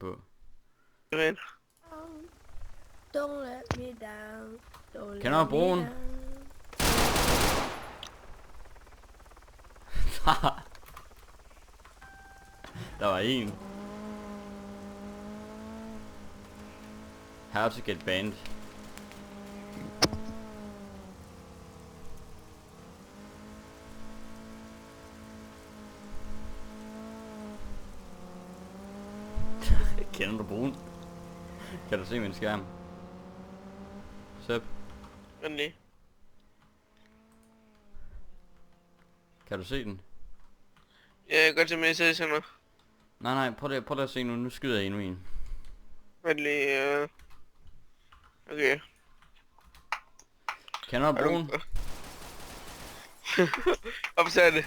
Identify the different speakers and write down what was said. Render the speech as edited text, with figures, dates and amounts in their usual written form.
Speaker 1: den på.
Speaker 2: Ren.
Speaker 3: Don't let me down. Don't
Speaker 1: Kender du
Speaker 3: let me
Speaker 1: broen?
Speaker 3: down.
Speaker 1: Der var en. How to get banned. Kender du broen? Kan du se min skærm? Søp,
Speaker 2: Endelig.
Speaker 1: kan du se den?
Speaker 2: Ja, jeg går til med at se
Speaker 1: Nej, prøv lige at se nu. Nu skyder jeg endnu en.
Speaker 2: Endelig, okay.
Speaker 1: Kender du broen?
Speaker 2: Opsat det.